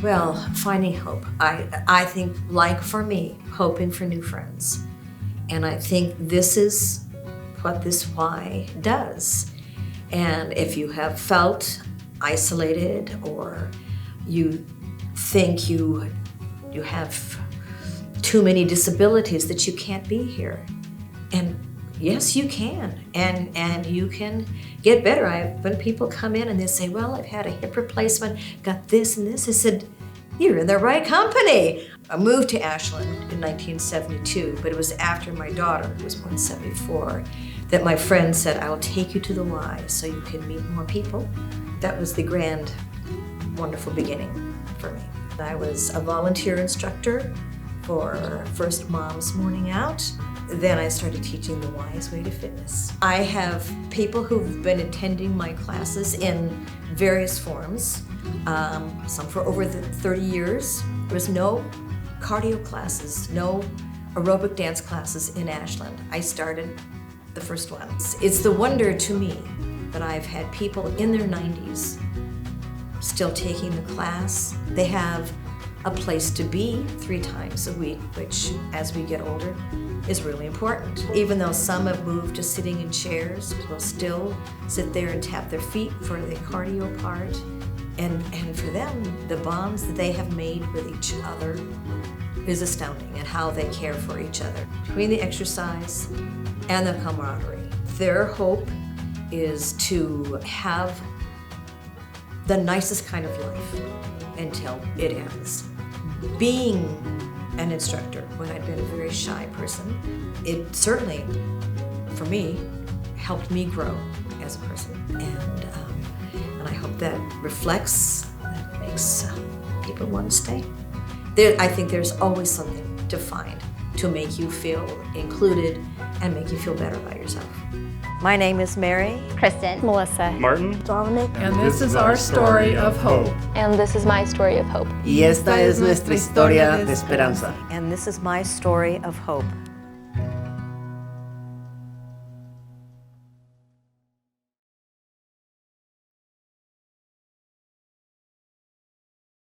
Well, finding hope. I think, like for me, hoping for new friends. And I think this is what this Y does. And if you have felt isolated or you think you have too many disabilities that you can't be here, and yes, you can, and you can get better. When people come in and they say, well, I've had a hip replacement, got this and this, I said, you're in the right company. I moved to Ashland in 1972, but it was after my daughter, who was born in 74, that my friend said, I will take you to the Y so you can meet more people. That was the grand, wonderful beginning for me. I was a volunteer instructor for First Mom's Morning Out. Then I started teaching the Y's Way to Fitness. I have people who've been attending my classes in various forms, some for over 30 years. There was no cardio classes, no aerobic dance classes in Ashland. I started the first one. It's the wonder to me that I've had people in their 90s still taking the class. They have a place to be 3 times a week, which as we get older is really important. Even though some have moved to sitting in chairs, will still sit there and tap their feet for the cardio part. And for them, the bonds that they have made with each other is astounding, and how they care for each other. Between the exercise and the camaraderie, their hope is to have the nicest kind of life until it ends. Being an instructor, when I'd been a very shy person, it certainly, for me, helped me grow as a person. And I hope that reflects, that makes people want to stay. I think there's always something to find to make you feel included and make you feel better about yourself. My name is Mary. Kristen. Melissa. Martin. Dominic. And this is our story of hope. And this is my story of hope. Y esta es nuestra historia de esperanza. And this is my story of hope.